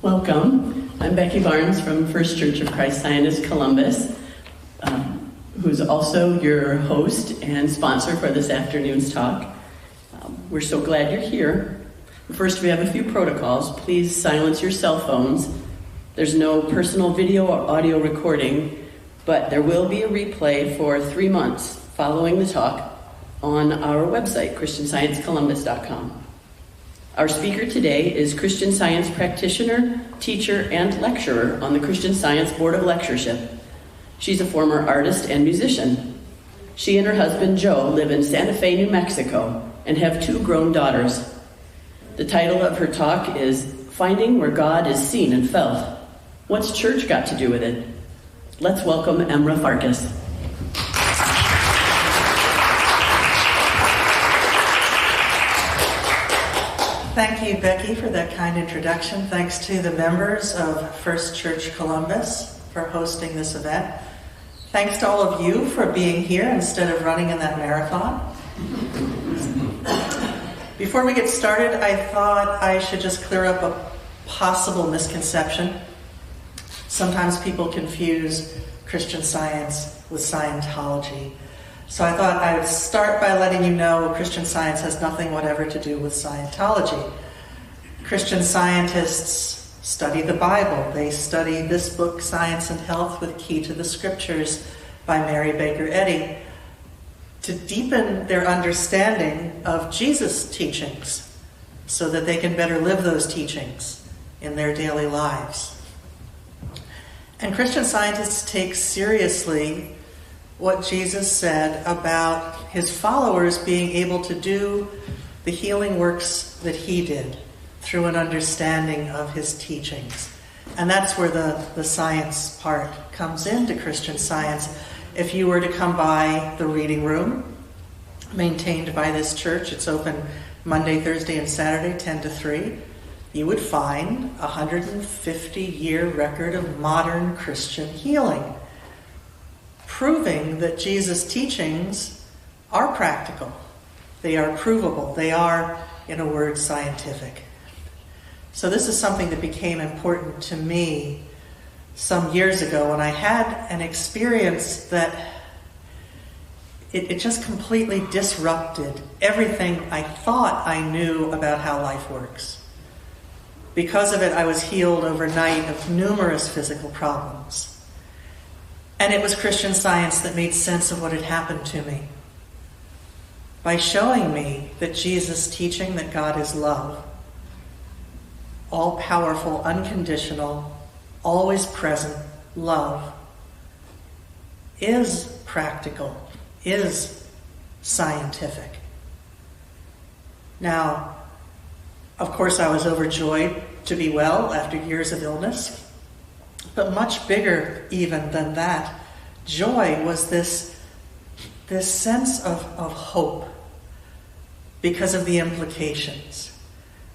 Welcome. I'm Becky Barnes from First Church of Christ Zionist Columbus, who's also your host and sponsor for this afternoon's talk. We're so glad you're here. First, we have a few protocols. Please silence your cell phones. There's no personal video or audio recording, but there will be a replay for 3 months following the talk on our website, ChristianScienceColumbus.com. Our speaker today is Christian Science practitioner, teacher, and lecturer on the Christian Science Board of Lectureship. She's a former artist and musician. She and her husband, Joe, live in Santa Fe, New Mexico, and have 2 grown daughters. The title of her talk is Finding Where God is Seen and Felt. What's church got to do with it? Let's welcome Emra Farkas. Thank you, Becky, for that kind introduction. Thanks to the members of First Church Columbus for hosting this event. Thanks to all of you for being here instead of running in that marathon. Before we get started, I thought I should just clear up a possible misconception. Sometimes people confuse Christian Science with Scientology. So I thought I would start by letting you know Christian Science has nothing whatever to do with Scientology. Christian Scientists study the Bible. They study this book, Science and Health with Key to the Scriptures by Mary Baker Eddy, to deepen their understanding of Jesus' teachings so that they can better live those teachings in their daily lives. And Christian Scientists take seriously what Jesus said about his followers being able to do the healing works that he did through an understanding of his teachings. And that's where the science part comes into Christian Science. If you were to come by the reading room maintained by this church, it's open Monday, Thursday, and Saturday, 10 to 3, you would find a 150-year record of modern Christian healing, proving that Jesus' teachings are practical. They are provable. They are, in a word, scientific. So this is something that became important to me some years ago when I had an experience that it just completely disrupted everything I thought I knew about how life works. Because of it, I was healed overnight of numerous physical problems. And it was Christian Science that made sense of what had happened to me by showing me that Jesus' teaching that God is love, all-powerful, unconditional, always present love, is practical, is scientific. Now, of course, I was overjoyed to be well after years of illness. But much bigger even than that, joy was this sense of hope because of the implications.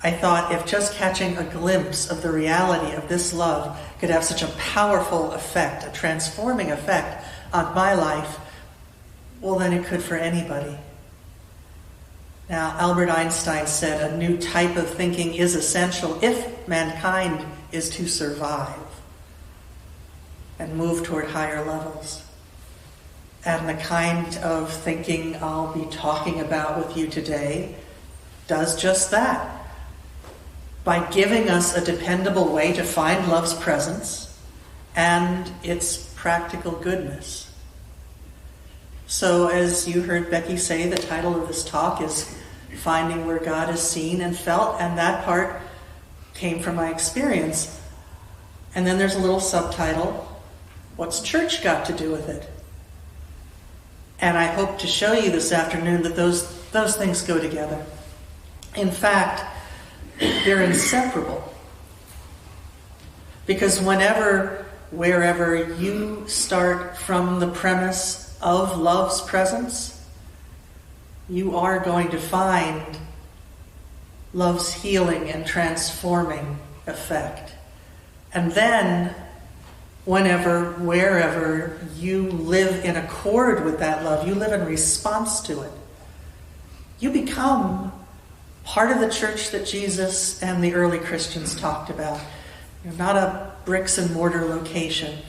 I thought if just catching a glimpse of the reality of this love could have such a powerful effect, a transforming effect on my life, well, then it could for anybody. Now, Albert Einstein said a new type of thinking is essential if mankind is to survive and move toward higher levels. And the kind of thinking I'll be talking about with you today does just that. By giving us a dependable way to find love's presence and its practical goodness. So as you heard Becky say, the title of this talk is Finding Where God is Seen and Felt, and that part came from my experience. And then there's a little subtitle, What's church got to do with it? And I hope to show you this afternoon that those things go together. In fact, they're inseparable. Because wherever you start from the premise of love's presence, you are going to find love's healing and transforming effect. And then wherever you live in accord with that love, you live in response to it, you become part of the church that Jesus and the early Christians talked about. Not a bricks and mortar location,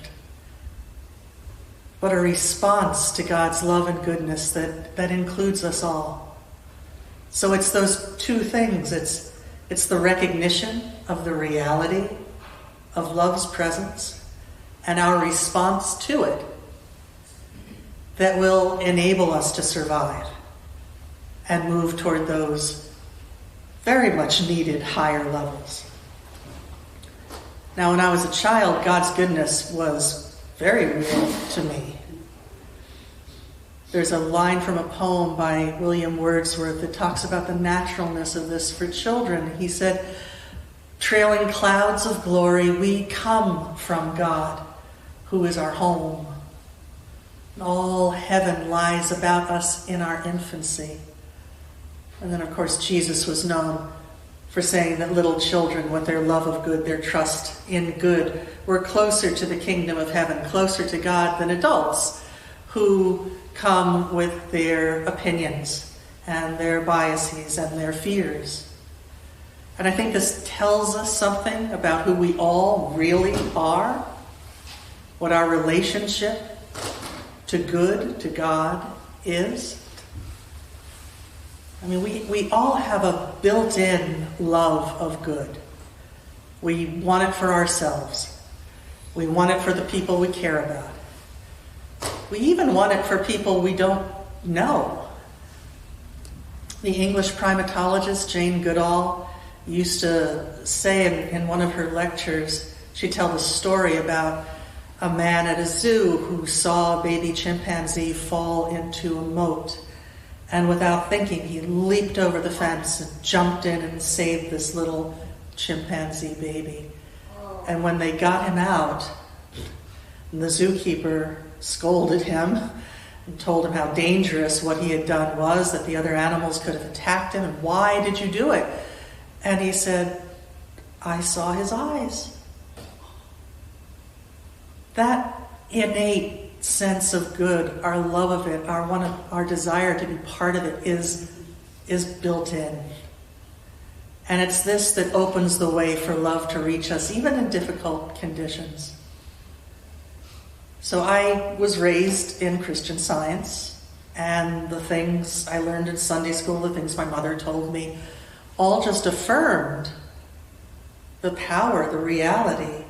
but a response to God's love and goodness that includes us all. So it's those two things. It's the recognition of the reality of love's presence and our response to it that will enable us to survive and move toward those very much needed higher levels. Now, when I was a child, God's goodness was very real to me. There's a line from a poem by William Wordsworth that talks about the naturalness of this for children. He said, "Trailing clouds of glory, we come from God, who is our home. All heaven lies about us in our infancy." And then, of course, Jesus was known for saying that little children, with their love of good, their trust in good, were closer to the kingdom of heaven, closer to God than adults who come with their opinions and their biases and their fears. And I think this tells us something about who we all really are, what our relationship to good, to God is. I mean, we all have a built-in love of good. We want it for ourselves. We want it for the people we care about. We even want it for people we don't know. The English primatologist Jane Goodall used to say in one of her lectures, she'd tell the story about a man at a zoo who saw a baby chimpanzee fall into a moat. And without thinking, he leaped over the fence and jumped in and saved this little chimpanzee baby. And when they got him out, the zookeeper scolded him and told him how dangerous what he had done was, that the other animals could have attacked him, and why did you do it? And he said, "I saw his eyes." That innate sense of good, our love of it, our desire to be part of it is built in. And it's this that opens the way for love to reach us, even in difficult conditions. So I was raised in Christian Science, and the things I learned in Sunday school, the things my mother told me, all just affirmed the power, the reality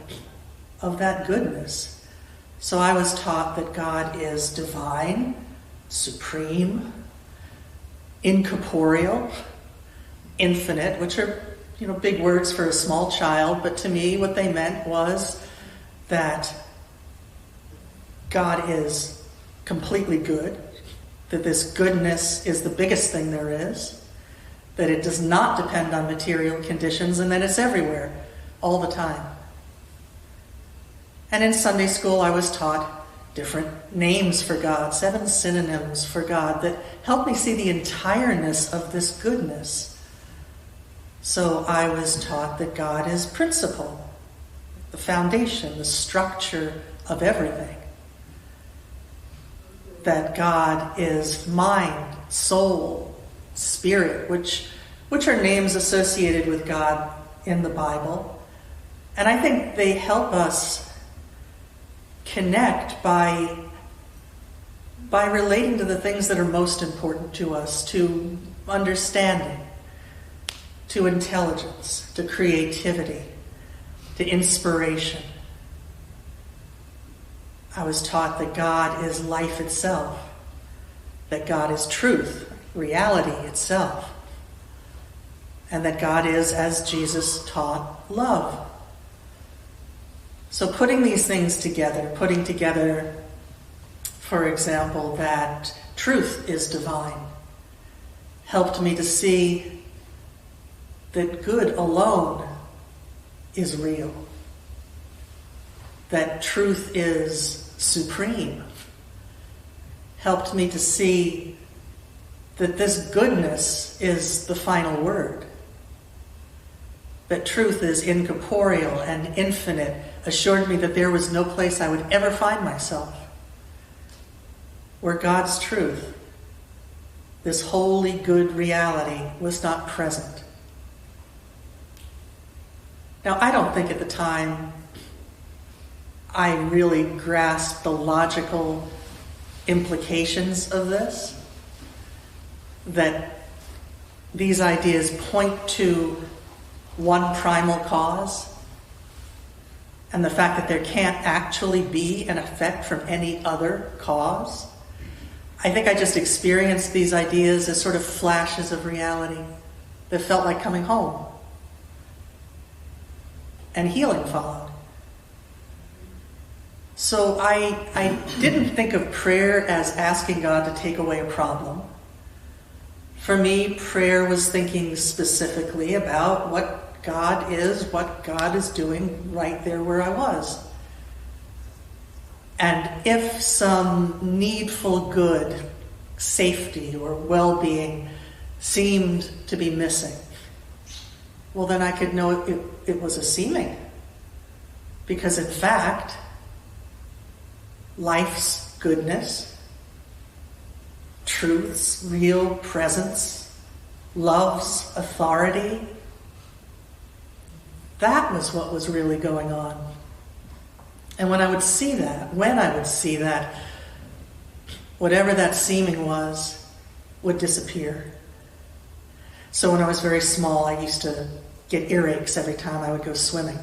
of that goodness. So I was taught that God is divine, supreme, incorporeal, infinite, which are, big words for a small child, but to me what they meant was that God is completely good, that this goodness is the biggest thing there is, that it does not depend on material conditions, and that it's everywhere, all the time. And in Sunday school, I was taught different names for God, 7 synonyms for God that helped me see the entireness of this goodness. So I was taught that God is principle, the foundation, the structure of everything. That God is mind, soul, spirit, which are names associated with God in the Bible. And I think they help us connect by relating to the things that are most important to us, to understanding, to intelligence, to creativity, to inspiration. I was taught that God is life itself, that God is truth, reality itself, and that God is, as Jesus taught, love. So putting these things together, putting together, for example, that truth is divine, helped me to see that good alone is real, that truth is supreme, helped me to see that this goodness is the final word, that truth is incorporeal and infinite, assured me that there was no place I would ever find myself where God's truth, this holy good reality, was not present. Now, I don't think at the time I really grasped the logical implications of this, that these ideas point to one primal cause, and the fact that there can't actually be an effect from any other cause. I think I just experienced these ideas as sort of flashes of reality that felt like coming home. And healing followed. So I didn't think of prayer as asking God to take away a problem. For me, prayer was thinking specifically about what God is doing right there where I was. And if some needful good, safety, or well-being seemed to be missing, well, then I could know it was a seeming. Because in fact, life's goodness, truth's real presence, love's authority, that was what was really going on. And when I would see that, whatever that seeming was, would disappear. So when I was very small, I used to get earaches every time I would go swimming.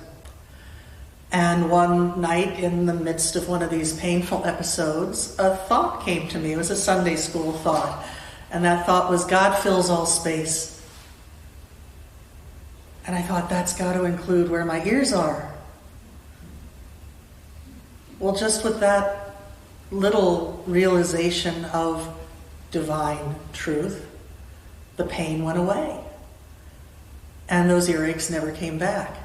And one night, in the midst of one of these painful episodes, a thought came to me. It was a Sunday school thought. And that thought was, God fills all space. And I thought, that's got to include where my ears are. Well, just with that little realization of divine truth, the pain went away. And those earaches never came back.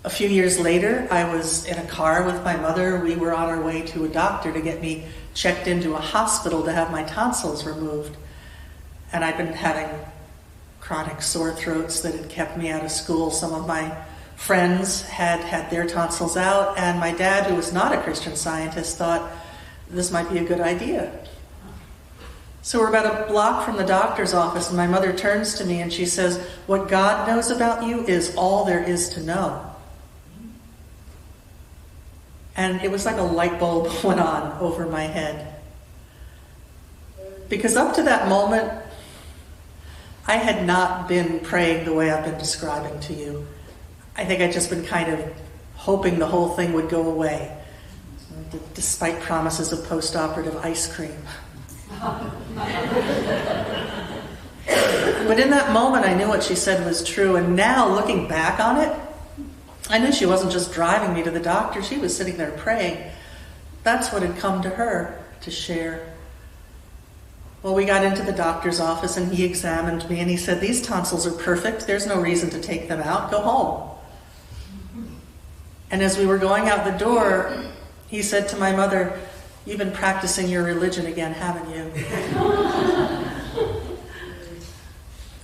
A few years later, I was in a car with my mother. We were on our way to a doctor to get me checked into a hospital to have my tonsils removed. And I'd been having chronic sore throats that had kept me out of school. Some of my friends had had their tonsils out, and my dad, who was not a Christian Scientist, thought this might be a good idea. So we're about a block from the doctor's office, and my mother turns to me and she says, "What God knows about you is all there is to know." And it was like a light bulb went on over my head. Because up to that moment, I had not been praying the way I've been describing to you. I think I'd just been kind of hoping the whole thing would go away, despite promises of post-operative ice cream. But in that moment, I knew what she said was true. And now, looking back on it, I knew she wasn't just driving me to the doctor. She was sitting there praying. That's what had come to her to share. Well, we got into the doctor's office and he examined me and he said, "These tonsils are perfect. There's no reason to take them out. Go home." And as we were going out the door, he said to my mother, "You've been practicing your religion again, haven't you?"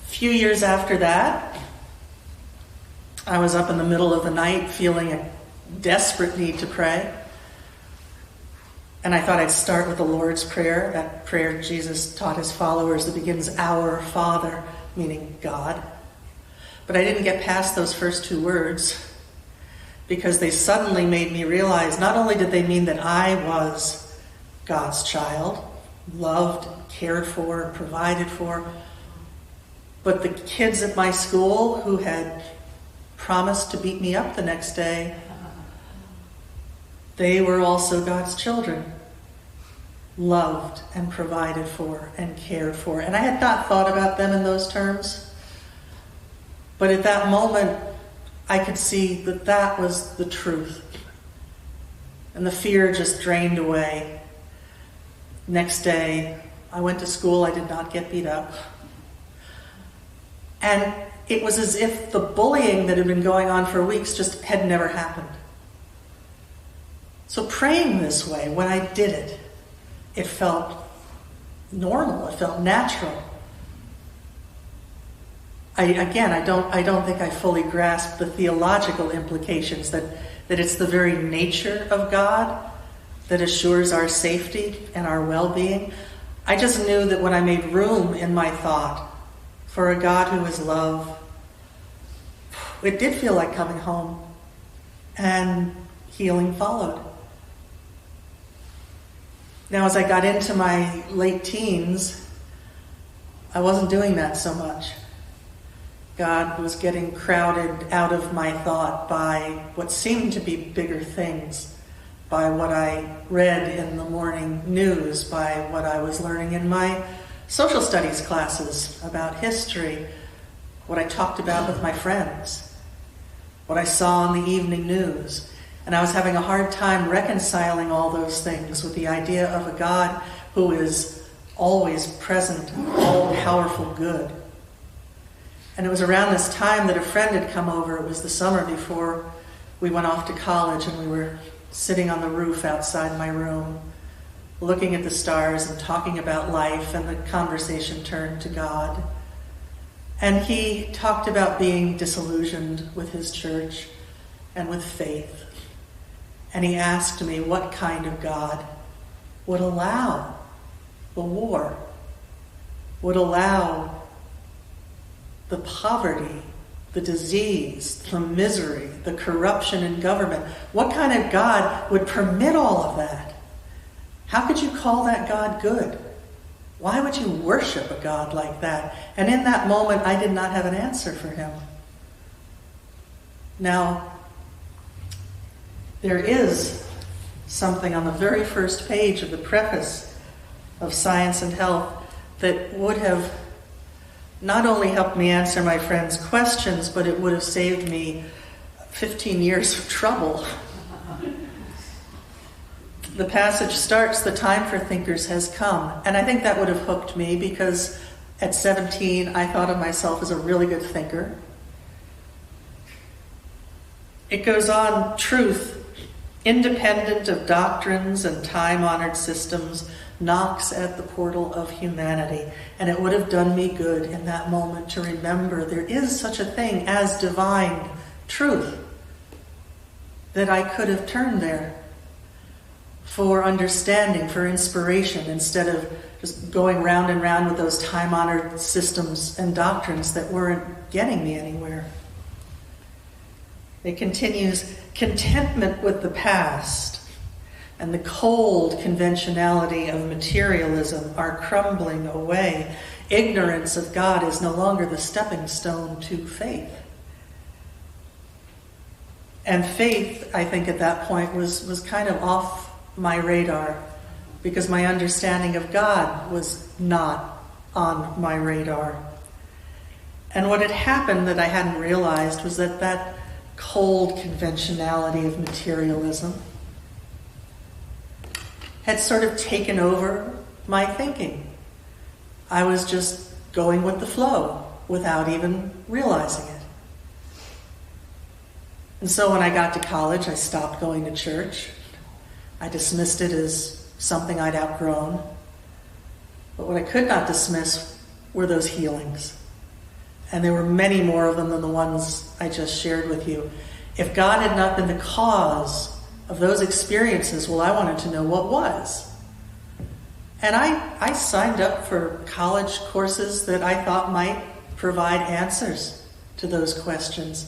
A few years after that, I was up in the middle of the night feeling a desperate need to pray. And I thought I'd start with the Lord's Prayer, that prayer Jesus taught his followers that begins, "Our Father," meaning God. But I didn't get past those first two words because they suddenly made me realize not only did they mean that I was God's child, loved, cared for, provided for, but the kids at my school who had promised to beat me up the next day, they were also God's children, loved and provided for and cared for. And I had not thought about them in those terms, but at that moment, I could see that that was the truth. And the fear just drained away. Next day, I went to school. I did not get beat up. And it was as if the bullying that had been going on for weeks just had never happened. So praying this way, when I did it, it felt normal. It felt natural. I don't think I fully grasped the theological implications that it's the very nature of God that assures our safety and our well-being. I just knew that when I made room in my thought for a God who is love, it did feel like coming home, and healing followed. Now, as I got into my late teens, I wasn't doing that so much. God was getting crowded out of my thought by what seemed to be bigger things, by what I read in the morning news, by what I was learning in my social studies classes about history, what I talked about with my friends, what I saw in the evening news. And I was having a hard time reconciling all those things with the idea of a God who is always present, all-powerful good. And it was around this time that a friend had come over. It was the summer before we went off to college, and we were sitting on the roof outside my room, looking at the stars and talking about life, and the conversation turned to God. And he talked about being disillusioned with his church and with faith. And he asked me what kind of God would allow the war, would allow the poverty, the disease, the misery, the corruption in government. What kind of God would permit all of that? How could you call that God good? Why would you worship a God like that? And in that moment, I did not have an answer for him. Now, there is something on the very first page of the preface of Science and Health that would have not only helped me answer my friend's questions, but it would have saved me 15 years of trouble. The passage starts, "The time for thinkers has come." And I think that would have hooked me because at 17, I thought of myself as a really good thinker. It goes on, "Truth, independent of doctrines and time-honored systems, knocks at the portal of humanity." And it would have done me good in that moment to remember there is such a thing as divine truth, that I could have turned there for understanding, for inspiration, instead of just going round and round with those time-honored systems and doctrines that weren't getting me anywhere. It continues, "Contentment with the past and the cold conventionality of materialism are crumbling away. Ignorance of God is no longer the stepping stone to faith." And faith, I think at that point, was kind of off my radar, because my understanding of God was not on my radar. And what had happened that I hadn't realized was that cold conventionality of materialism had sort of taken over my thinking. I was just going with the flow without even realizing it. And so when I got to college, I stopped going to church. I dismissed it as something I'd outgrown. But what I could not dismiss were those healings. And there were many more of them than the ones I just shared with you. If God had not been the cause of those experiences, well, I wanted to know what was. And I signed up for college courses that I thought might provide answers to those questions.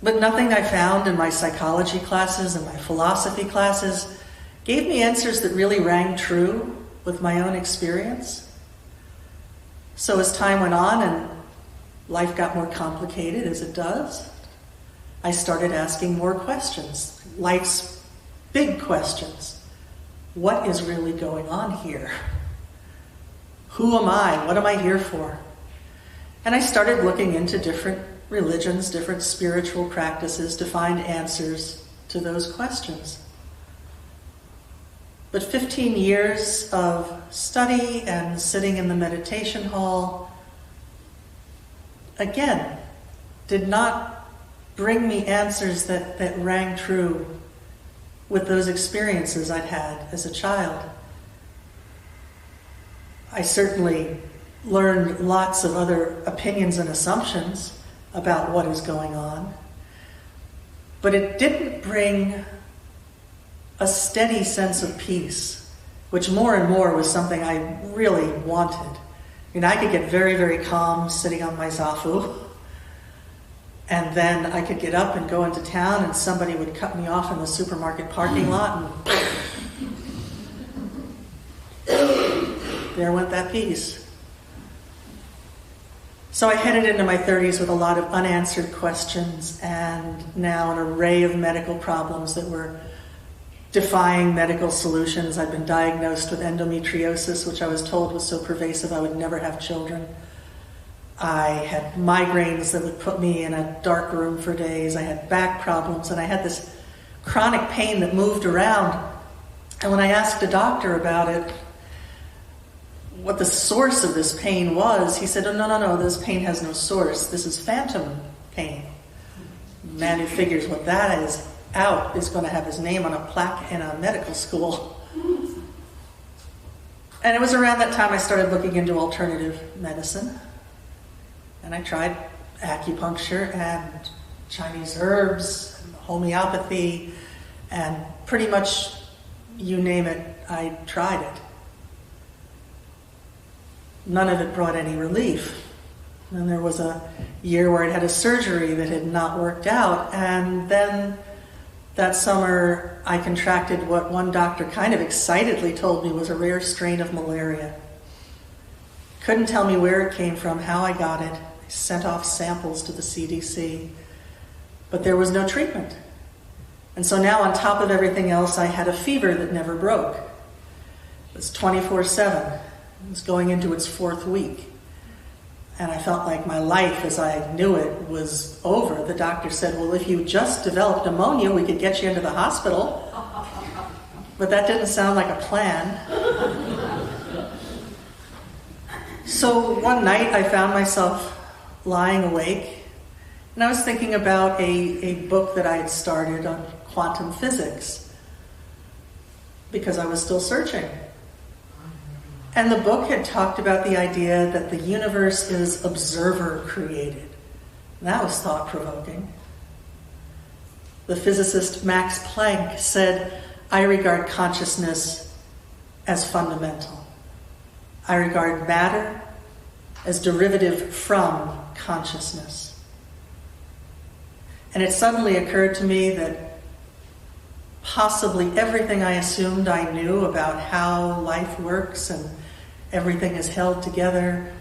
But nothing I found in my psychology classes and my philosophy classes gave me answers that really rang true with my own experience. So as time went on and life got more complicated, as it does, I started asking more questions, life's big questions. What is really going on here? Who am I? What am I here for? And I started looking into different religions, different spiritual practices to find answers to those questions. But 15 years of study and sitting in the meditation hall, again, did not bring me answers that rang true with those experiences I'd had as a child. I certainly learned lots of other opinions and assumptions about what is going on, but it didn't bring a steady sense of peace, which more and more was something I really wanted. I could get very, very calm sitting on my zafu, And then I could get up and go into town and somebody would cut me off in the supermarket parking lot and there went that piece. So I headed into my 30s with a lot of unanswered questions and now an array of medical problems that were defying medical solutions. I'd been diagnosed with endometriosis, which I was told was so pervasive I would never have children. I had migraines that would put me in a dark room for days. I had back problems, and I had this chronic pain that moved around. And when I asked a doctor about it, what the source of this pain was, he said, oh, no, this pain has no source. This is phantom pain. The man who figures what that is out is going to have his name on a plaque in a medical school. And it was around that time I started looking into alternative medicine. And I tried acupuncture and Chinese herbs, and homeopathy, and pretty much you name it, I tried it. None of it brought any relief. And there was a year where I had a surgery that had not worked out, and then that summer I contracted what one doctor kind of excitedly told me was a rare strain of malaria. Couldn't tell me where it came from, how I got it. I sent off samples to the CDC, but there was no treatment. And so now on top of everything else, I had a fever that never broke. It was 24/7. It was going into its 4th week. And I felt like my life as I knew it was over. The doctor said, well, if you just developed pneumonia, we could get you into the hospital. But that didn't sound like a plan. So one night I found myself lying awake, and I was thinking about a book that I had started on quantum physics, because I was still searching. And the book had talked about the idea that the universe is observer created. And that was thought-provoking. The physicist Max Planck said, I regard consciousness as fundamental. I regard matter as derivative from consciousness. And it suddenly occurred to me that possibly everything I assumed I knew about how life works and everything is held together,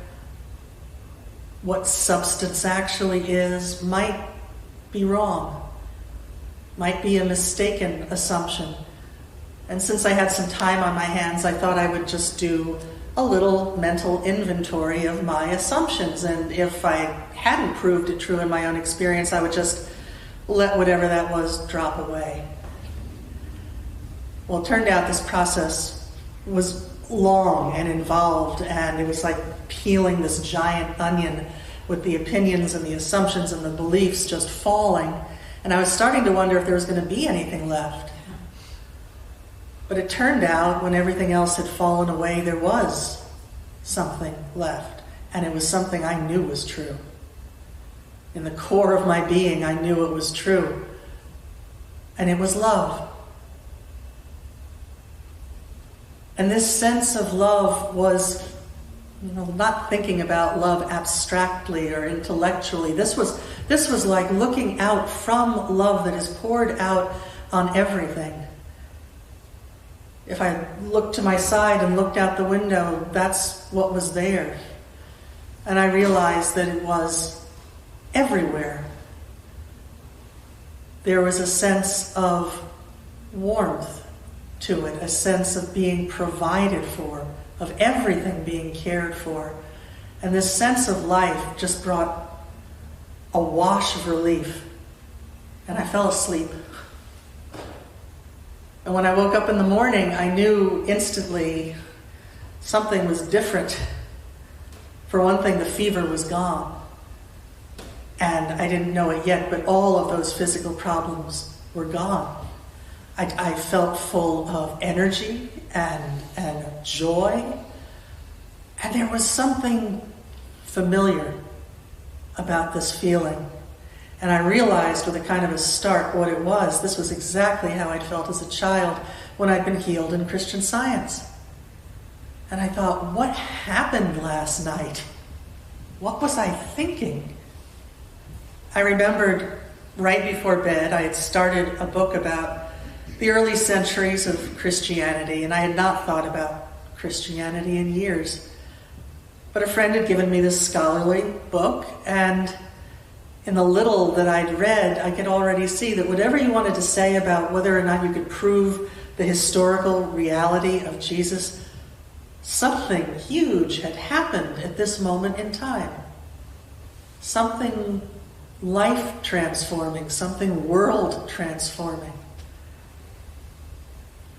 what substance actually is, might be wrong, might be a mistaken assumption. And since I had some time on my hands, I thought I would just do a little mental inventory of my assumptions. And if I hadn't proved it true in my own experience, I would just let whatever that was drop away. Well, it turned out this process was long and involved, and it was like peeling this giant onion with the opinions and the assumptions and the beliefs just falling. And I was starting to wonder if there was going to be anything left. But it turned out when everything else had fallen away, there was something left. And it was something I knew was true. In the core of my being, I knew it was true. And it was love. And this sense of love was, not thinking about love abstractly or intellectually. This was like looking out from love that is poured out on everything. If I looked to my side and looked out the window, that's what was there. And I realized that it was everywhere. There was a sense of warmth to it, a sense of being provided for, of everything being cared for. And this sense of life just brought a wash of relief. And I fell asleep. And when I woke up in the morning, I knew instantly something was different. For one thing, the fever was gone. And I didn't know it yet, but all of those physical problems were gone. I felt full of energy and joy. And there was something familiar about this feeling. And I realized with a kind of a start what it was. This was exactly how I'd felt as a child when I'd been healed in Christian Science. And I thought, what happened last night? What was I thinking? I remembered right before bed, I had started a book about the early centuries of Christianity, and I had not thought about Christianity in years. But a friend had given me this scholarly book, and in the little that I'd read, I could already see that whatever you wanted to say about whether or not you could prove the historical reality of Jesus, something huge had happened at this moment in time. Something life-transforming, something world-transforming.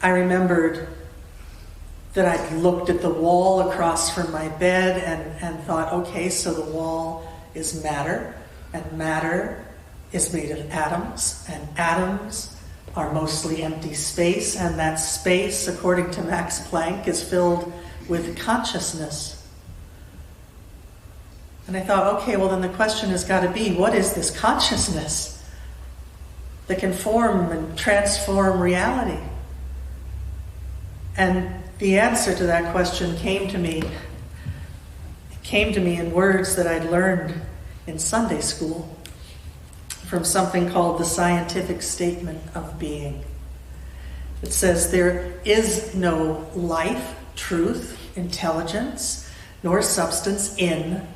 I remembered that I looked at the wall across from my bed and thought, okay, so the wall is matter, and matter is made of atoms, and atoms are mostly empty space, and that space, according to Max Planck, is filled with consciousness. And I thought, okay, well then the question has got to be, what is this consciousness that can form and transform reality? And the answer to that question came to me. It came to me in words that I'd learned in Sunday school from something called the Scientific Statement of Being. It says, there is no life, truth, intelligence, nor substance in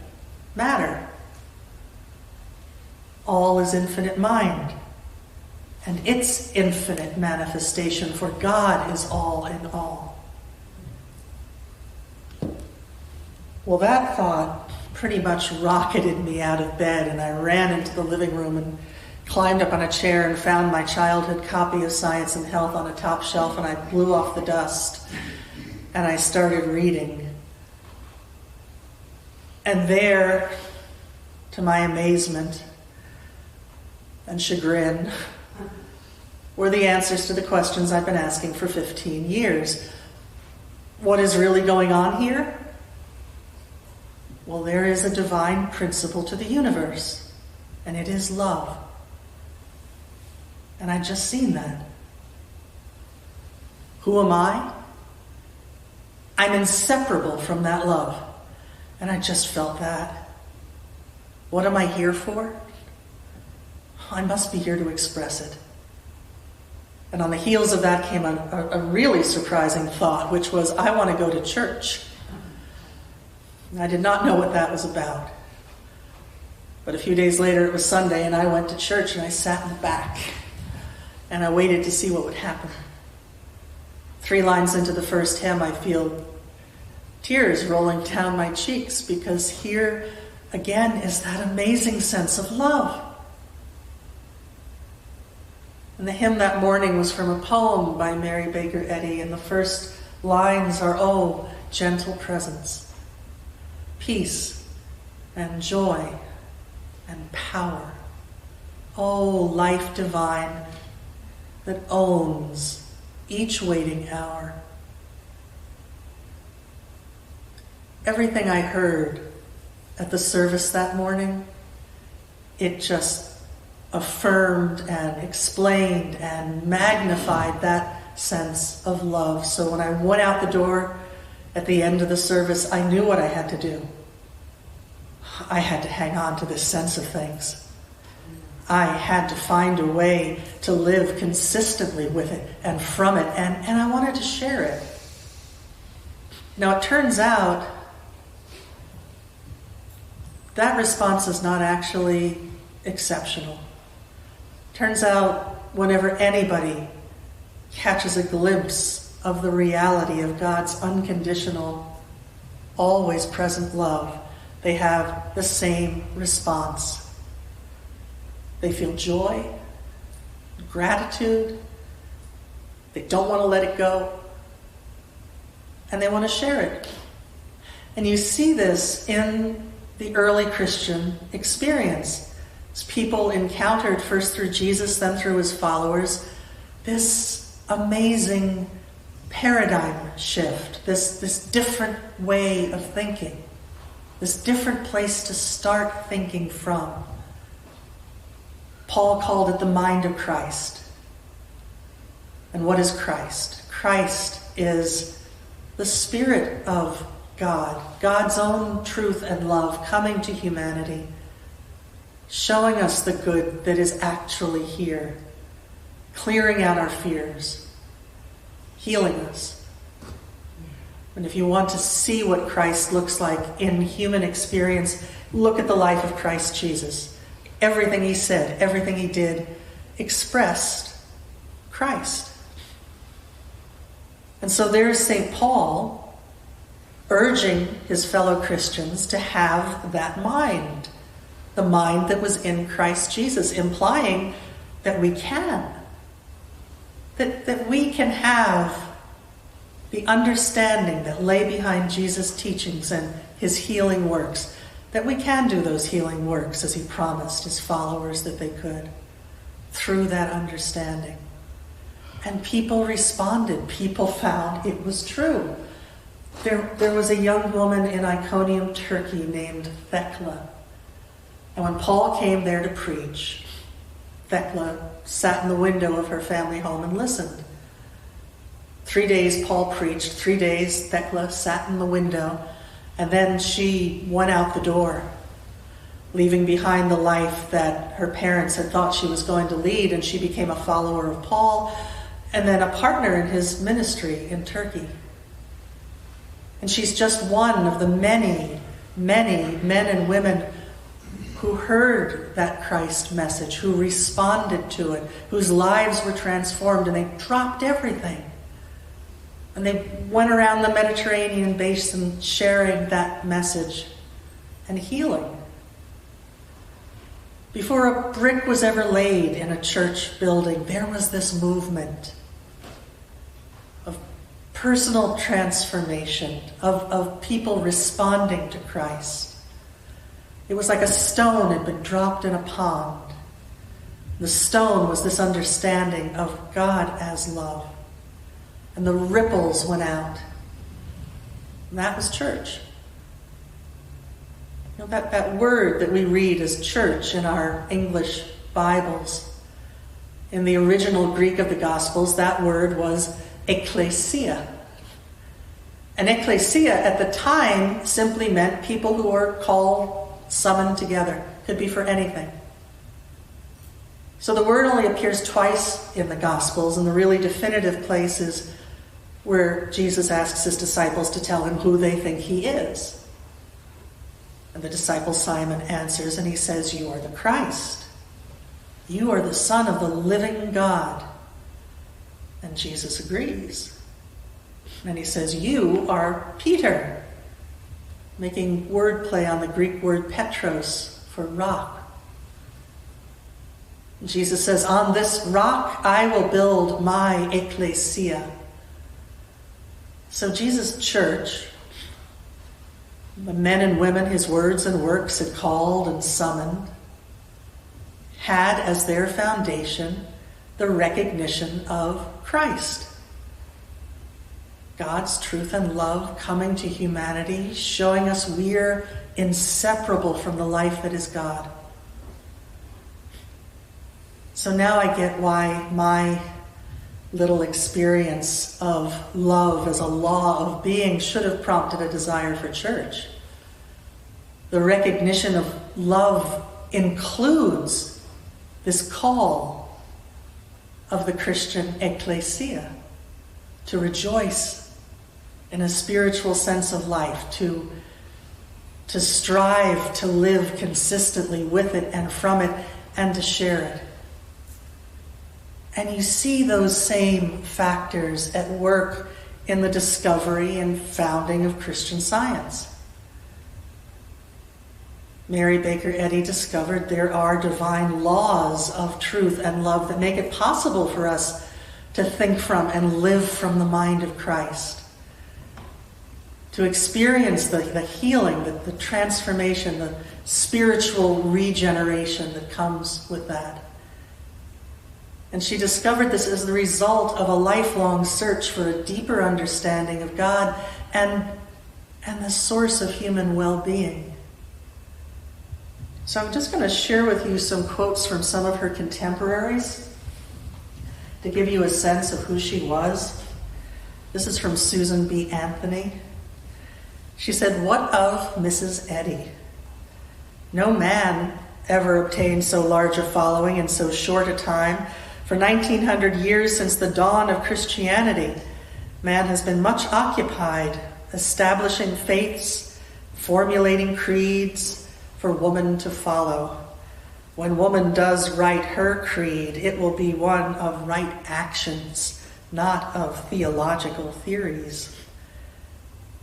matter. All is infinite mind, and its infinite manifestation, for God is all in all. Well, that thought pretty much rocketed me out of bed, and I ran into the living room and climbed up on a chair and found my childhood copy of Science and Health on a top shelf, and I blew off the dust, and I started reading. And there, to my amazement and chagrin, were the answers to the questions I've been asking for 15 years. What is really going on here? Well, there is a divine principle to the universe, and it is love. And I'd just seen that. Who am I? I'm inseparable from that love. And I just felt that. What am I here for? I must be here to express it. And on the heels of that came a really surprising thought, which was, I want to go to church. And I did not know what that was about. But a few days later, it was Sunday, and I went to church, and I sat in the back. And I waited to see what would happen. 3 lines into the first hymn, I feel tears rolling down my cheeks, because here again is that amazing sense of love. And the hymn that morning was from a poem by Mary Baker Eddy, and the first lines are, "Oh, gentle presence, peace and joy and power. Oh, life divine that owns each waiting hour." Everything I heard at the service that morning, it just affirmed and explained and magnified that sense of love. So when I went out the door at the end of the service, I knew what I had to do. I had to hang on to this sense of things. I had to find a way to live consistently with it and from it, and I wanted to share it. Now, it turns out that response is not actually exceptional. Turns out whenever anybody catches a glimpse of the reality of God's unconditional, always present love, they have the same response. They feel joy, gratitude, they don't want to let it go, and they want to share it. And you see this in the early Christian experience. As people encountered, first through Jesus, then through his followers, this amazing paradigm shift, this different way of thinking, this different place to start thinking from. Paul called it the mind of Christ. And what is Christ? Christ is the Spirit of God, God's own truth and love coming to humanity showing us the good that is actually here, clearing out our fears, healing us. And if you want to see what Christ looks like in human experience, look at the life of Christ Jesus. Everything he said, everything he did, expressed Christ. And so there's St. Paul urging his fellow Christians to have that mind, the mind that was in Christ Jesus, implying that we can. That we can have the understanding that lay behind Jesus' teachings and his healing works, that we can do those healing works as he promised his followers that they could, through that understanding. And people responded. People found it was true. There was a young woman in Iconium, Turkey, named Thecla. And when Paul came there to preach, Thecla sat in the window of her family home and listened. 3 days Paul preached, 3 days Thecla sat in the window, and then she went out the door, leaving behind the life that her parents had thought she was going to lead, and she became a follower of Paul, and then a partner in his ministry in Turkey. And she's just one of the many, many men and women who heard that Christ message, who responded to it, whose lives were transformed, and they dropped everything. And they went around the Mediterranean basin sharing that message and healing. Before a brick was ever laid in a church building, there was this movement of personal transformation, of people responding to Christ. It was like a stone had been dropped in a pond. The stone was this understanding of God as love. And the ripples went out. And that was church. You know, that word that we read as church in our English Bibles, in the original Greek of the Gospels, that word was ekklesia. And ekklesia at the time simply meant people who were called, summoned together. Could be for anything. So the word only appears twice in the Gospels, and the really definitive place is where Jesus asks his disciples to tell him who they think he is. And the disciple Simon answers, and he says, "You are the Christ. You are the Son of the living God." And Jesus agrees. And he says, "You are Peter," making wordplay on the Greek word Petros for rock. And Jesus says, "On this rock I will build my ecclesia." So Jesus' church, the men and women his words and works had called and summoned, had as their foundation the recognition of Christ. God's truth and love coming to humanity, showing us we're inseparable from the life that is God. So now I get why my little experience of love as a law of being should have prompted a desire for church. The recognition of love includes this call of the Christian ecclesia to rejoice in a spiritual sense of life, to strive to live consistently with it and from it, and to share it. And you see those same factors at work in the discovery and founding of Christian Science. Mary Baker Eddy discovered there are divine laws of truth and love that make it possible for us to think from and live from the mind of Christ. To experience the healing, the transformation, the spiritual regeneration that comes with that. And she discovered this as the result of a lifelong search for a deeper understanding of God and the source of human well-being. So I'm just going to share with you some quotes from some of her contemporaries to give you a sense of who she was. This is from Susan B. Anthony. She said, "What of Mrs. Eddy? No man ever obtained so large a following in so short a time. For 1900 years since the dawn of Christianity, man has been much occupied establishing faiths, formulating creeds for woman to follow. When woman does write her creed, it will be one of right actions, not of theological theories.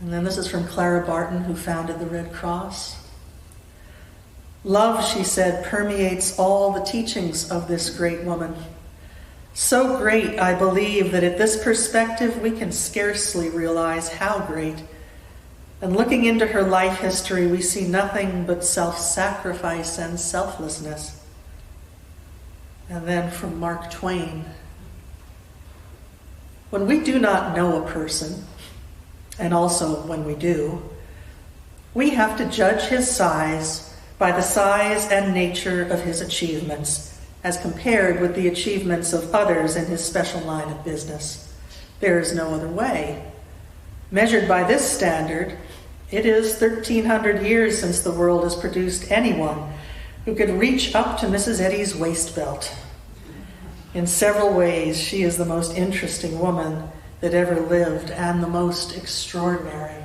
And then this is from Clara Barton, who founded the Red Cross. Love, she said, permeates all the teachings of this great woman. So great, I believe, that at this perspective we can scarcely realize how great. And looking into her life history, we see nothing but self-sacrifice and selflessness. And then from Mark Twain, when we do not know a person, and also when we do, we have to judge his size by the size and nature of his achievements, as compared with the achievements of others in his special line of business. There is no other way. Measured by this standard, it is 1,300 years since the world has produced anyone who could reach up to Mrs. Eddy's waist belt. In several ways, she is the most interesting woman that ever lived and the most extraordinary.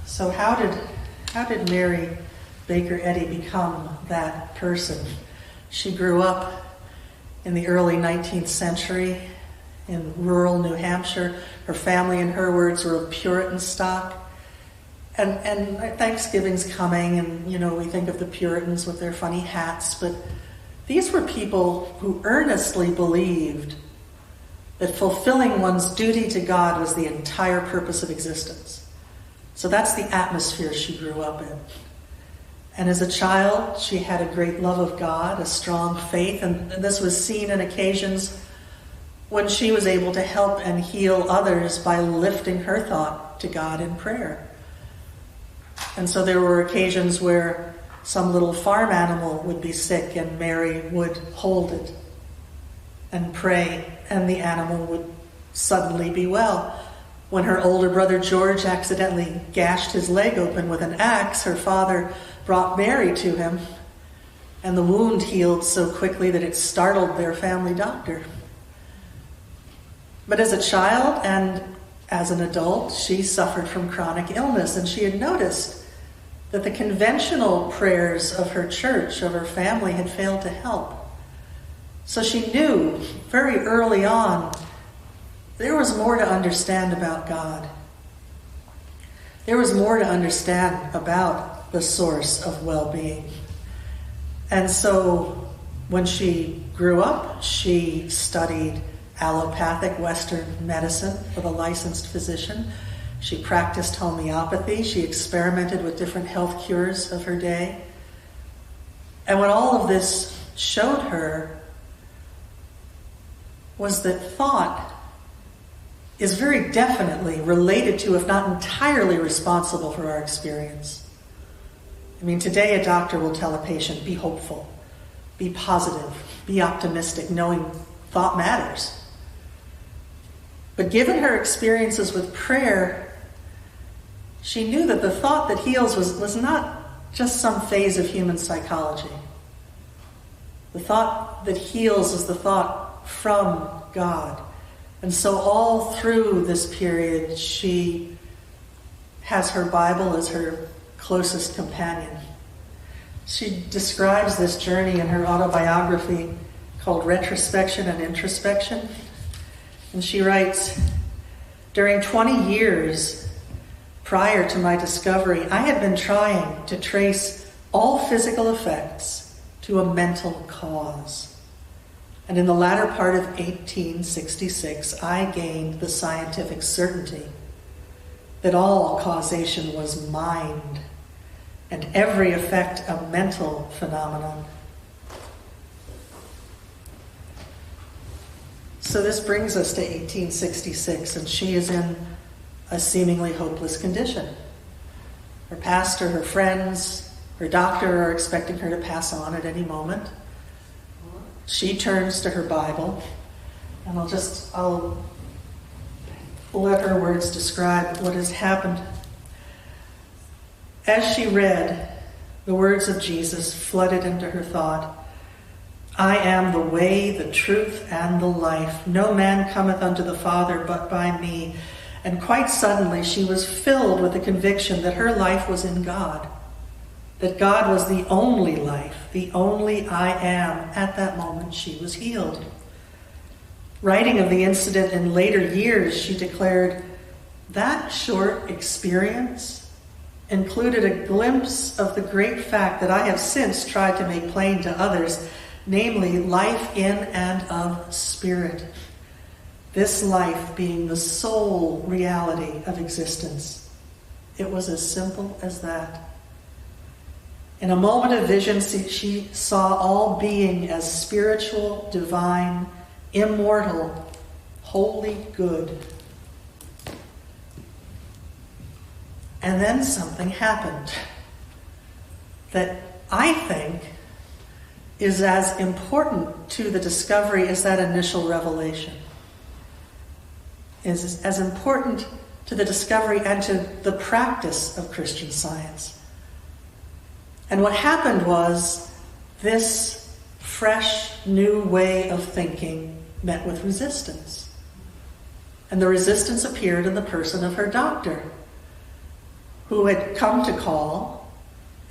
So how did Mary Baker Eddy become that person? She grew up in the early 19th century in rural New Hampshire. Her family, in her words, were of Puritan stock. And Thanksgiving's coming, and we think of the Puritans with their funny hats, but these were people who earnestly believed that fulfilling one's duty to God was the entire purpose of existence. So that's the atmosphere she grew up in. And as a child, she had a great love of God, a strong faith, and this was seen in occasions when she was able to help and heal others by lifting her thought to God in prayer. And so there were occasions where some little farm animal would be sick and Mary would hold it and pray, and the animal would suddenly be well. When her older brother George accidentally gashed his leg open with an axe, her father brought Mary to him, and the wound healed so quickly that it startled their family doctor. But as a child and as an adult, she suffered from chronic illness, and she had noticed that the conventional prayers of her church, of her family, had failed to help. So she knew very early on there was more to understand about God. There was more to understand about the source of well-being. And so when she grew up, she studied allopathic Western medicine with a licensed physician. She practiced homeopathy. She experimented with different health cures of her day. And what all of this showed her was that thought is very definitely related to, if not entirely responsible for our experience. I mean, today a doctor will tell a patient, be hopeful, be positive, be optimistic, knowing thought matters. But given her experiences with prayer, she knew that the thought that heals was not just some phase of human psychology. The thought that heals is the thought from God. And so all through this period, she has her Bible as her closest companion. She describes this journey in her autobiography called Retrospection and Introspection. And she writes, during 20 years prior to my discovery, I had been trying to trace all physical effects to a mental cause. And in the latter part of 1866, I gained the scientific certainty that all causation was mind and every effect a mental phenomenon. So this brings us to 1866, and she is in a seemingly hopeless condition. Her pastor, her friends, her doctor are expecting her to pass on at any moment. She turns to her Bible, and I'll let her words describe what has happened. As she read, the words of Jesus flooded into her thought. I am the way, the truth, and the life. No man cometh unto the Father but by me. And quite suddenly she was filled with the conviction that her life was in God, that God was the only life, the only I am. At that moment, she was healed. Writing of the incident in later years, she declared, that short experience included a glimpse of the great fact that I have since tried to make plain to others, namely life in and of spirit. This life being the sole reality of existence. It was as simple as that. In a moment of vision, she saw all being as spiritual, divine, immortal, wholly good. And then something happened that I think is as important to the discovery as that initial revelation. Is as important to the discovery and to the practice of Christian Science. And what happened was this fresh, new way of thinking met with resistance. And the resistance appeared in the person of her doctor, who had come to call,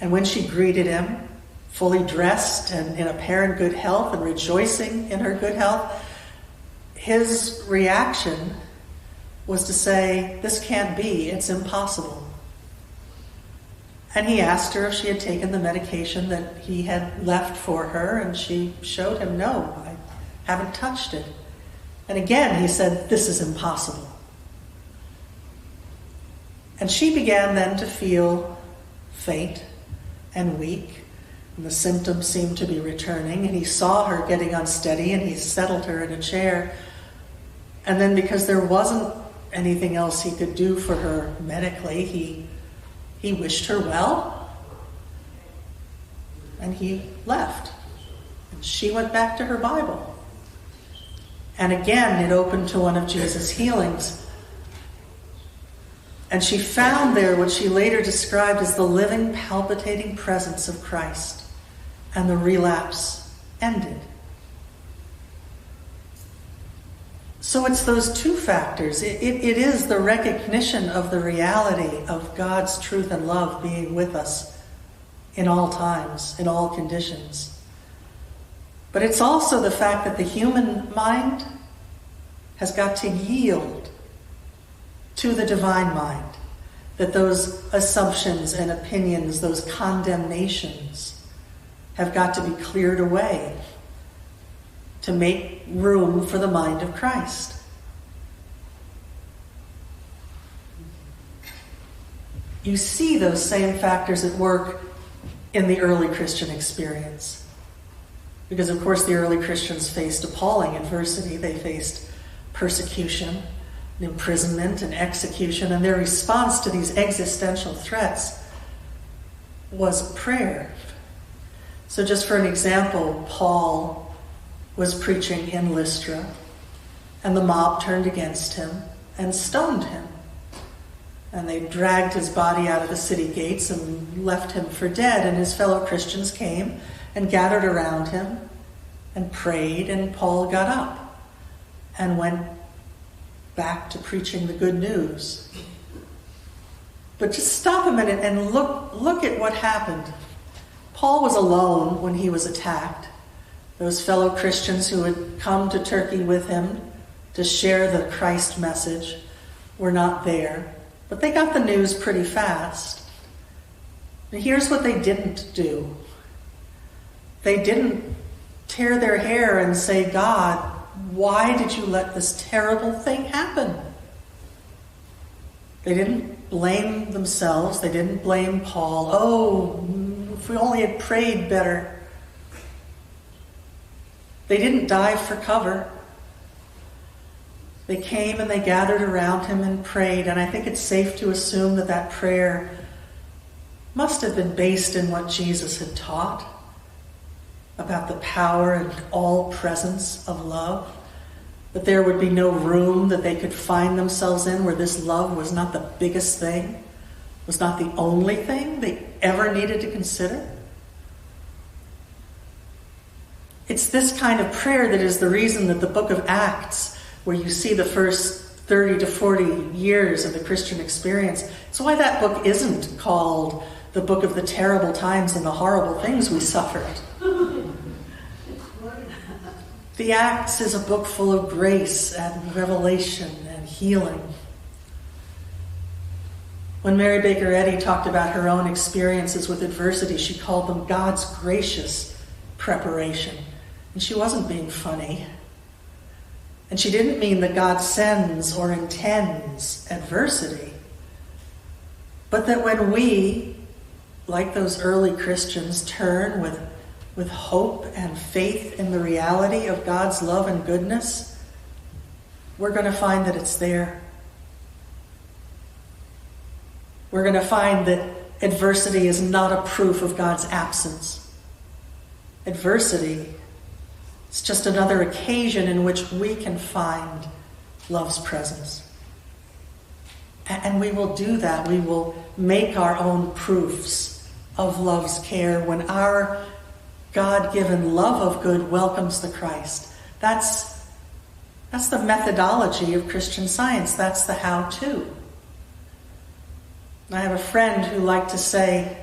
and when she greeted him, fully dressed and in apparent good health and rejoicing in her good health, his reaction was to say, this can't be, it's impossible. And he asked her if she had taken the medication that he had left for her, and she showed him, no, I haven't touched it. And again, he said, this is impossible. And she began then to feel faint and weak, and the symptoms seemed to be returning, and he saw her getting unsteady, and he settled her in a chair. And then because there wasn't anything else he could do for her medically, he wished her well, and he left. And she went back to her Bible. And again, it opened to one of Jesus' healings. And she found there what she later described as the living, palpitating presence of Christ. And the relapse ended. So it's those two factors. It is the recognition of the reality of God's truth and love being with us in all times, in all conditions. But it's also the fact that the human mind has got to yield to the divine mind, that those assumptions and opinions, those condemnations have got to be cleared away to make room for the mind of Christ. You see those same factors at work in the early Christian experience. Because, of course, the early Christians faced appalling adversity. They faced persecution, and imprisonment, and execution, and their response to these existential threats was prayer. So just for an example, Paul was preaching in Lystra, and the mob turned against him and stoned him. And they dragged his body out of the city gates and left him for dead, and his fellow Christians came and gathered around him and prayed, and Paul got up and went back to preaching the good news. But just stop a minute and look at what happened. Paul was alone when he was attacked. Those fellow Christians who had come to Turkey with him to share the Christ message were not there. But they got the news pretty fast. And here's what they didn't do. They didn't tear their hair and say, God, why did you let this terrible thing happen? They didn't blame themselves. They didn't blame Paul. Oh, if we only had prayed better. They didn't dive for cover. They came and they gathered around him and prayed, and I think it's safe to assume that that prayer must have been based in what Jesus had taught about the power and all presence of love, that there would be no room that they could find themselves in where this love was not the biggest thing, was not the only thing they ever needed to consider. It's this kind of prayer that is the reason that the book of Acts, where you see the first 30 to 40 years of the Christian experience, it's why that book isn't called the book of the terrible times and the horrible things we suffered. The Acts is a book full of grace and revelation and healing. When Mary Baker Eddy talked about her own experiences with adversity, she called them God's gracious preparation. And she wasn't being funny. And she didn't mean that God sends or intends adversity. But that when we, like those early Christians, turn with hope and faith in the reality of God's love and goodness, we're going to find that it's there. We're going to find that adversity is not a proof of God's absence. Adversity is just another occasion in which we can find love's presence. And we will do that. We will make our own proofs of love's care when our God-given love of good welcomes the Christ. That's the methodology of Christian Science. That's the how-to. I have a friend who liked to say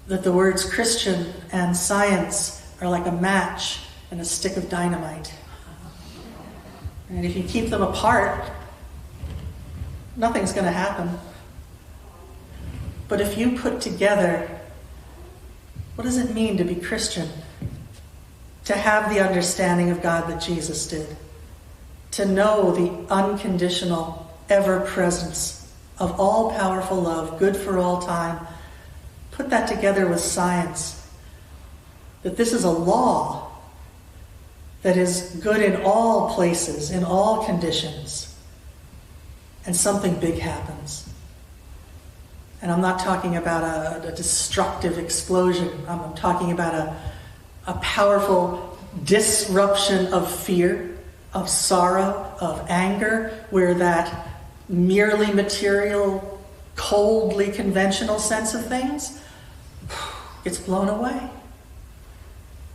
that the words Christian and science are like a match and a stick of dynamite. And if you keep them apart, nothing's going to happen. But if you put together, what does it mean to be Christian? To have the understanding of God that Jesus did. To know the unconditional ever-presence of all-powerful love, good for all time. Put that together with science. That this is a law that is good in all places, in all conditions. And something big happens. And I'm not talking about a destructive explosion. I'm talking about a powerful disruption of fear, of sorrow, of anger, where that merely material, coldly conventional sense of things gets blown away.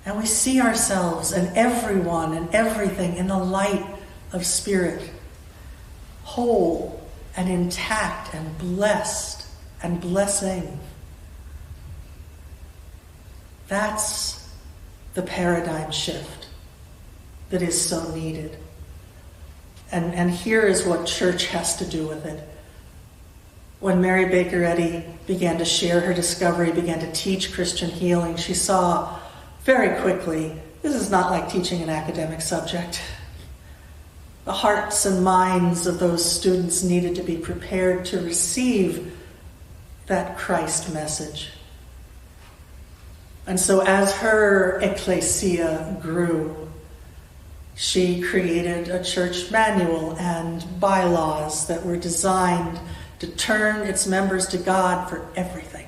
And we see ourselves and everyone and everything in the light of spirit, whole and intact and blessed and blessing. That's the paradigm shift that is so needed. And here is what church has to do with it. When Mary Baker Eddy began to share her discovery, began to teach Christian healing, she saw very quickly, this is not like teaching an academic subject. The hearts and minds of those students needed to be prepared to receive that Christ message. And so as her ecclesia grew, she created a church manual and bylaws that were designed to turn its members to God for everything.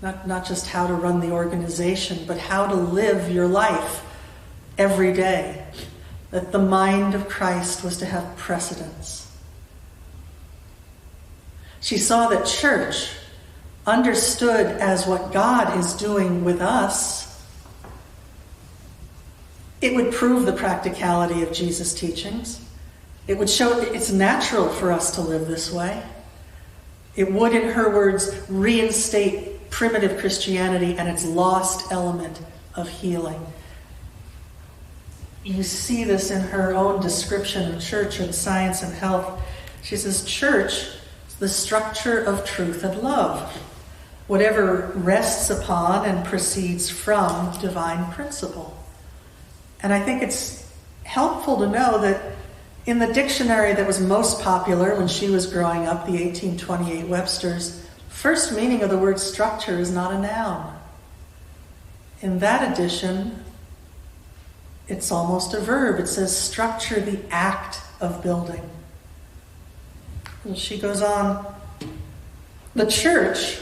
Not just how to run the organization, but how to live your life every day. That the mind of Christ was to have precedence. She saw that church, understood as what God is doing with us, it would prove the practicality of Jesus' teachings. It would show that it's natural for us to live this way. It would, in her words, reinstate primitive Christianity and its lost element of healing. You see this in her own description of church and science and health. She says, church is the structure of truth and love, whatever rests upon and proceeds from divine principle. And I think it's helpful to know that in the dictionary that was most popular when she was growing up, the 1828 Webster's, first meaning of the word structure is not a noun. In that edition, it's almost a verb. It says structure, the act of building. And she goes on, the church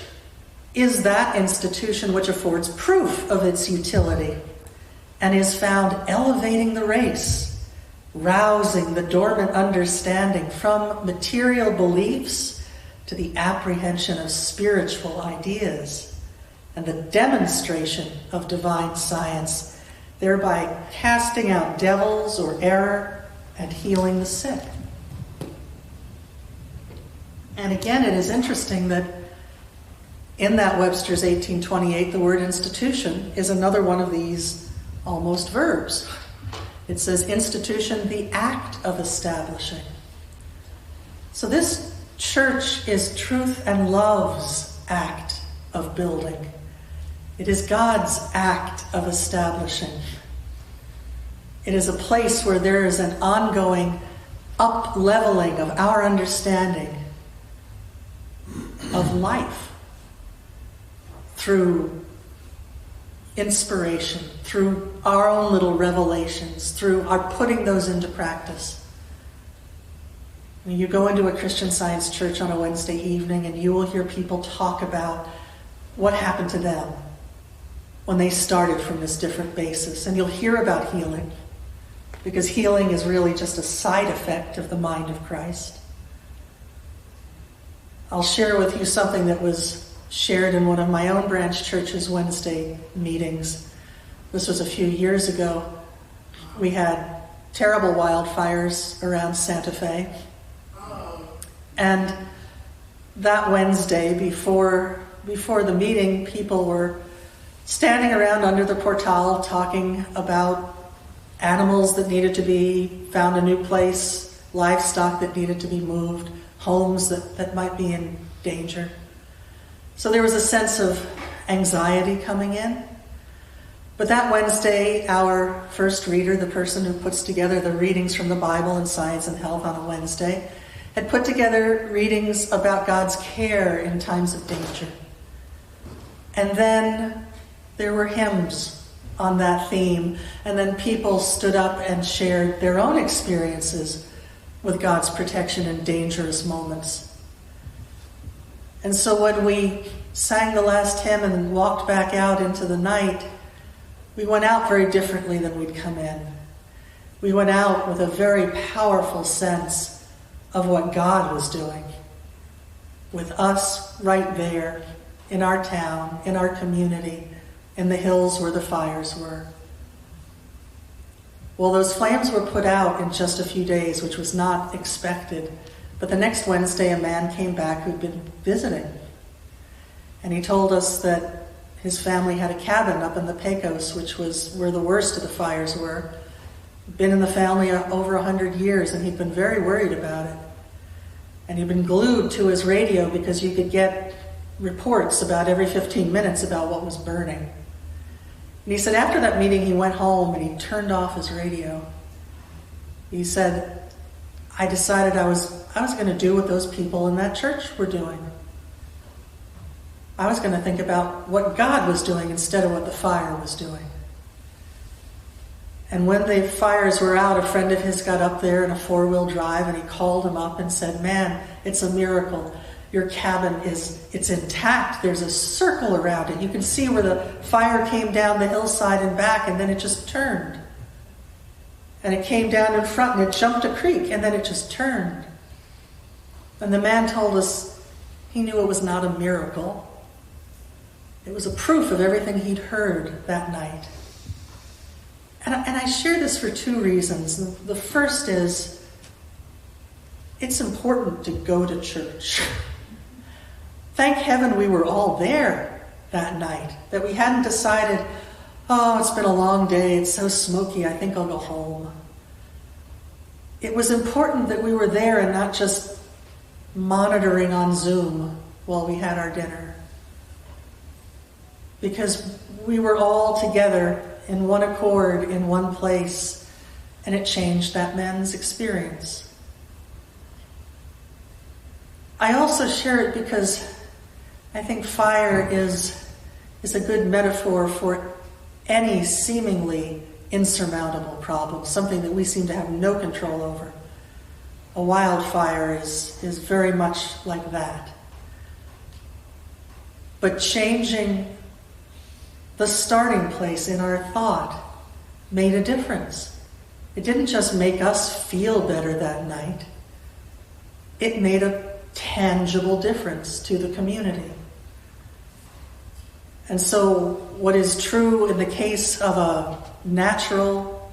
is that institution which affords proof of its utility and is found elevating the race, rousing the dormant understanding from material beliefs to the apprehension of spiritual ideas and the demonstration of divine science, thereby casting out devils or error and healing the sick. And again, it is interesting that in that Webster's 1828, the word institution is another one of these almost verbs. It says institution, the act of establishing. So this church is truth and love's act of building. It is God's act of establishing. It is a place where there is an ongoing up-leveling of our understanding of life through inspiration, through our own little revelations, through our putting those into practice. When you go into a Christian Science church on a Wednesday evening and you will hear people talk about what happened to them when they started from this different basis. And you'll hear about healing, because healing is really just a side effect of the mind of Christ. I'll share with you something that was shared in one of my own branch churches' Wednesday meetings. This was a few years ago. We had terrible wildfires around Santa Fe. And that Wednesday, before the meeting, people were standing around under the portal talking about animals that needed to be found a new place, livestock that needed to be moved, homes that might be in danger. So there was a sense of anxiety coming in. But that Wednesday, our first reader, the person who puts together the readings from the Bible and Science and Health on a Wednesday, had put together readings about God's care in times of danger. And then there were hymns on that theme, and then people stood up and shared their own experiences with God's protection in dangerous moments. And so when we sang the last hymn and walked back out into the night, we went out very differently than we'd come in. We went out with a very powerful sense of what God was doing with us right there in our town, in our community, in the hills where the fires were. Well, those flames were put out in just a few days, which was not expected. But the next Wednesday, a man came back who'd been visiting. And he told us that his family had a cabin up in the Pecos, which was where the worst of the fires were. Been in the family over 100 years, and he'd been very worried about it. And he'd been glued to his radio because you could get reports about every 15 minutes about what was burning. And he said after that meeting, he went home and he turned off his radio. He said, I decided I was going to do what those people in that church were doing. I was going to think about what God was doing instead of what the fire was doing. And when the fires were out, a friend of his got up there in a 4-wheel drive and he called him up and said, man, it's a miracle. Your cabin it's intact. There's a circle around it. You can see where the fire came down the hillside and back, and then it just turned. And it came down in front and it jumped a creek, and then it just turned. And the man told us he knew it was not a miracle. It was a proof of everything he'd heard that night. And I share this for two reasons. The first is, it's important to go to church. Thank heaven we were all there that night, that we hadn't decided, oh, it's been a long day, it's so smoky, I think I'll go home. It was important that we were there and not just monitoring on Zoom while we had our dinner. Because we were all together in one accord, in one place, and it changed that man's experience. I also share it because I think fire is a good metaphor for any seemingly insurmountable problem, something that we seem to have no control over. A wildfire is very much like that. But changing the starting place in our thought made a difference. It didn't just make us feel better that night. It made a tangible difference to the community. And so what is true in the case of a natural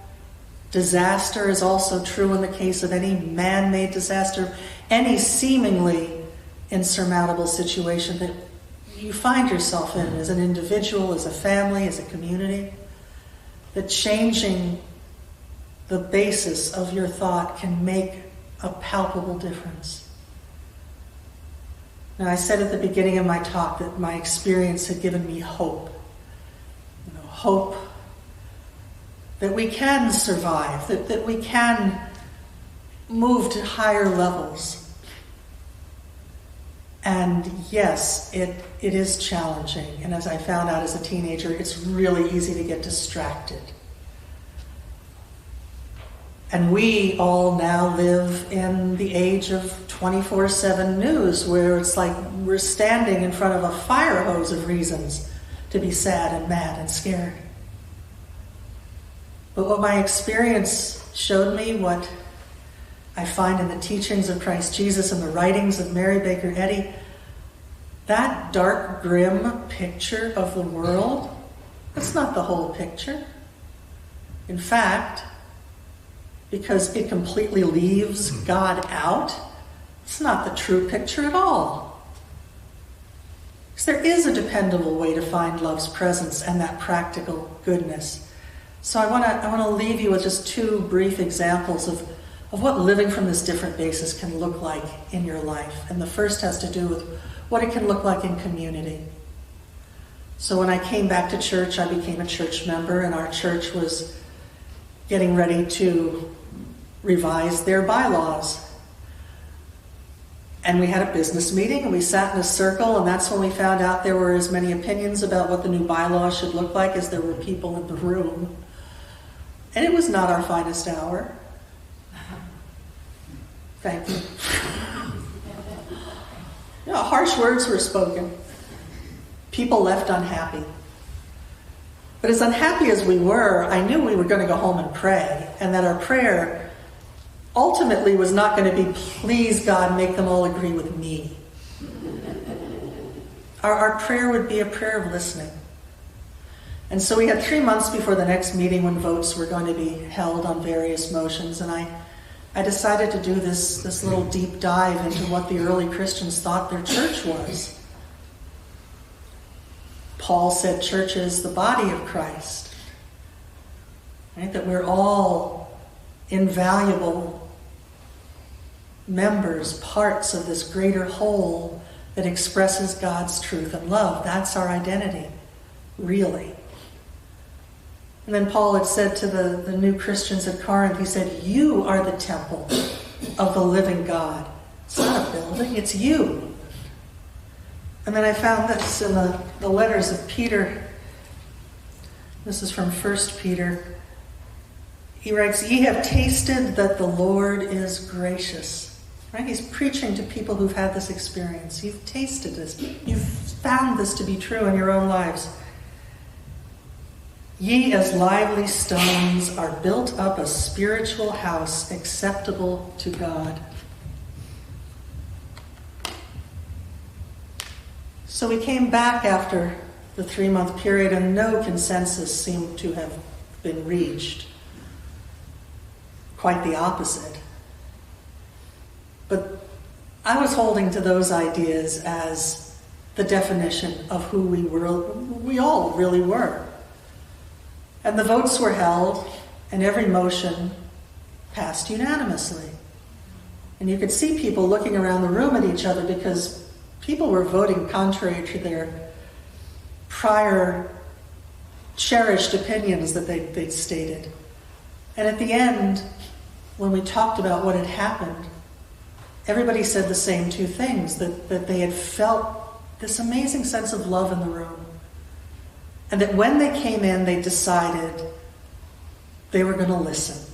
disaster is also true in the case of any man-made disaster, any seemingly insurmountable situation that you find yourself in as an individual, as a family, as a community, that changing the basis of your thought can make a palpable difference. Now, I said at the beginning of my talk that my experience had given me hope. Hope that we can survive, that we can move to higher levels. And yes, it is challenging. And as I found out as a teenager, it's really easy to get distracted. And we all now live in the age of 24/7 news, where it's like we're standing in front of a fire hose of reasons to be sad and mad and scared. But what my experience showed me, what I find in the teachings of Christ Jesus and the writings of Mary Baker Eddy, that dark, grim picture of the world, that's not the whole picture. In fact, because it completely leaves God out, it's not the true picture at all. Because there is a dependable way to find love's presence and that practical goodness. So I want to leave you with just two brief examples of what living from this different basis can look like in your life. And the first has to do with what it can look like in community. So when I came back to church, I became a church member, and our church was getting ready to revise their bylaws. And we had a business meeting, and we sat in a circle, and that's when we found out there were as many opinions about what the new bylaws should look like as there were people in the room. And it was not our finest hour. Thank you. Harsh words were spoken. People left unhappy. But as unhappy as we were, I knew we were going to go home and pray, and that our prayer ultimately was not going to be, please God, make them all agree with me. Our prayer would be a prayer of listening. And so we had 3 months before the next meeting when votes were going to be held on various motions, and I decided to do this little deep dive into what the early Christians thought their church was. Paul said church is the body of Christ, right? That we're all invaluable members, parts of this greater whole that expresses God's truth and love. That's our identity, really. And then Paul had said to the new Christians at Corinth, he said, you are the temple of the living God. It's not a building, it's you. And then I found this in the letters of Peter. This is from 1 Peter. He writes, ye have tasted that the Lord is gracious. Right? He's preaching to people who've had this experience. You've tasted this. You've found this to be true in your own lives. Ye as lively stones are built up a spiritual house acceptable to God. So we came back after the 3-month period, and no consensus seemed to have been reached. Quite the opposite. But I was holding to those ideas as the definition of who we all really were. And the votes were held, and every motion passed unanimously. And you could see people looking around the room at each other because people were voting contrary to their prior cherished opinions that they'd stated. And at the end, when we talked about what had happened, everybody said the same two things, that they had felt this amazing sense of love in the room. And that when they came in, they decided they were going to listen.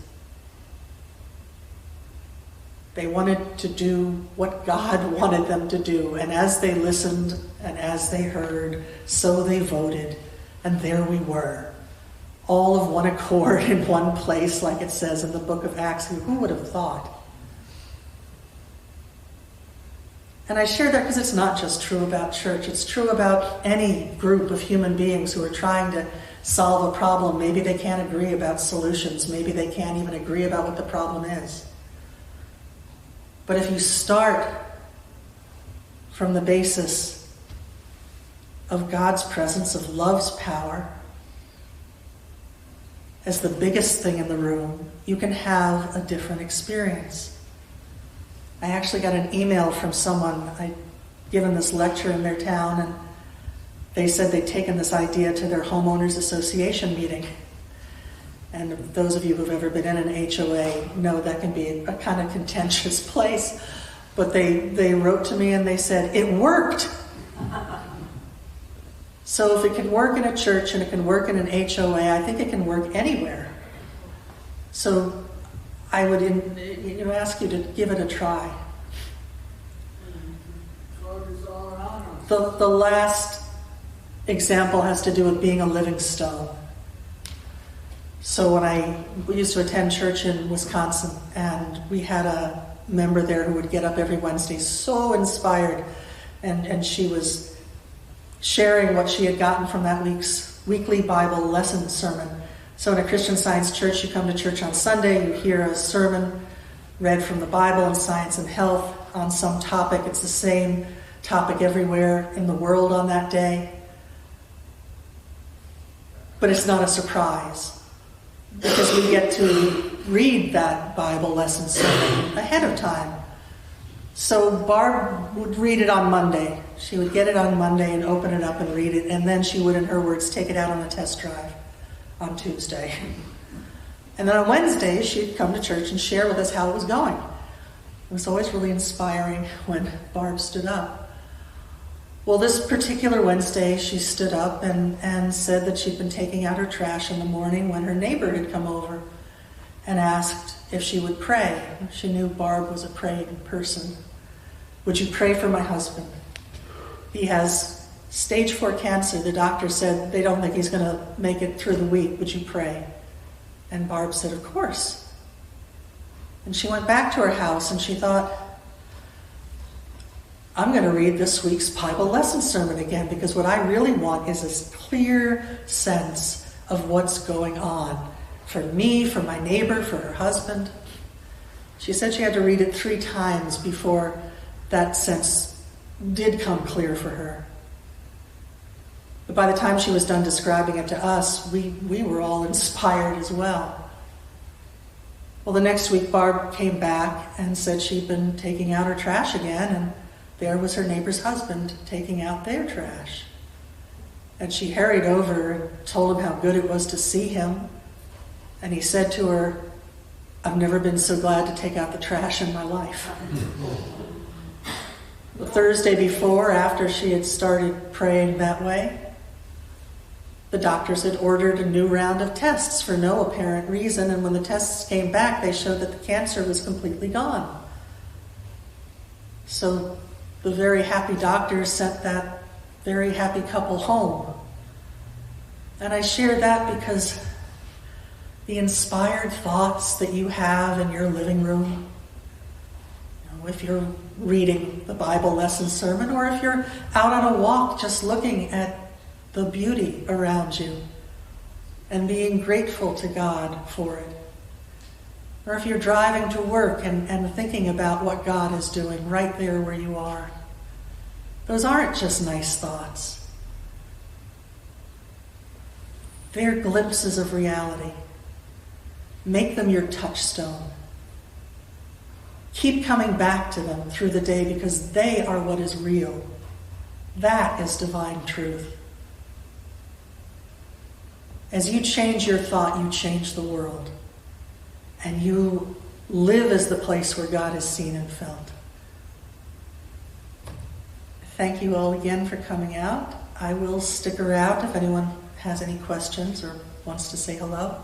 They wanted to do what God wanted them to do. And as they listened and as they heard, so they voted. And there we were, all of one accord in one place, like it says in the book of Acts. Who would have thought? And I share that because it's not just true about church. It's true about any group of human beings who are trying to solve a problem. Maybe they can't agree about solutions. Maybe they can't even agree about what the problem is. But if you start from the basis of God's presence, of love's power, as the biggest thing in the room, you can have a different experience. I actually got an email from someone. I'd given this lecture in their town, and they said they'd taken this idea to their homeowners association meeting. And those of you who've ever been in an HOA know that can be a kind of contentious place. But they wrote to me and they said, it worked. So if it can work in a church and it can work in an HOA, I think it can work anywhere. So I would ask you to give it a try. The last example has to do with being a living stone. So we used to attend church in Wisconsin, and we had a member there who would get up every Wednesday so inspired, and she was sharing what she had gotten from that week's weekly Bible lesson sermon. So in a Christian Science church, you come to church on Sunday, you hear a sermon read from the Bible and Science and Health on some topic. It's the same topic everywhere in the world on that day. But it's not a surprise, because we get to read that Bible lesson sermon ahead of time. So Barb would read it on Monday. She would get it on Monday and open it up and read it, and then she would, in her words, take it out on a test drive on Tuesday. And then on Wednesday, she'd come to church and share with us how it was going. It was always really inspiring when Barb stood up. Well, this particular Wednesday, she stood up and said that she'd been taking out her trash in the morning when her neighbor had come over and asked if she would pray. She knew Barb was a praying person. Would you pray for my husband? He has stage 4 cancer. The doctor said they don't think he's going to make it through the week. Would you pray? And Barb said, of course. And she went back to her house and she thought, I'm going to read this week's Bible lesson sermon again, because what I really want is a clear sense of what's going on for me, for my neighbor, for her husband. She said she had to read it 3 times before that sense did come clear for her. But by the time she was done describing it to us, we were all inspired as well. Well, the next week, Barb came back and said she'd been taking out her trash again, and there was her neighbor's husband taking out their trash. And she hurried over and told him how good it was to see him. And he said to her, I've never been so glad to take out the trash in my life. The Thursday before, after she had started praying that way, the doctors had ordered a new round of tests for no apparent reason, and when the tests came back, they showed that the cancer was completely gone. So the very happy doctors sent that very happy couple home. And I share that because the inspired thoughts that you have in your living room, if you're reading the Bible lesson sermon, or if you're out on a walk just looking at the beauty around you and being grateful to God for it, or if you're driving to work and thinking about what God is doing right there where you are. Those aren't just nice thoughts. They're glimpses of reality. Make them your touchstone. Keep coming back to them through the day, because they are what is real. That is divine truth. As you change your thought, you change the world. And you live as the place where God is seen and felt. Thank you all again for coming out. I will stick around if anyone has any questions or wants to say hello.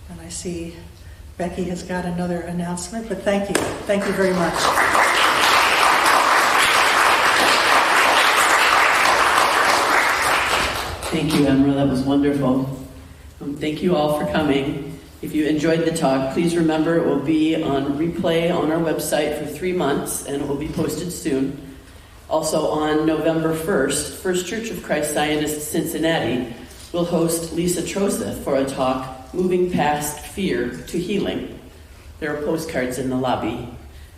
And I see Becky has got another announcement, but thank you. Thank you very much. Thank you, Emerald. That was wonderful. Thank you all for coming. If you enjoyed the talk, please remember it will be on replay on our website for 3 months, and it will be posted soon. Also on November 1st, First Church of Christ Zionist Cincinnati will host Lisa Troseth for a talk, Moving Past Fear to Healing. There are postcards in the lobby.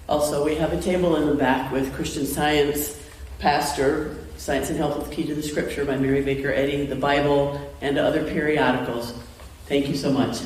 Also, we have a table in the back with Christian Science pastor, Science and Health with Key to the Scripture by Mary Baker Eddy, the Bible, and other periodicals. Thank you so much.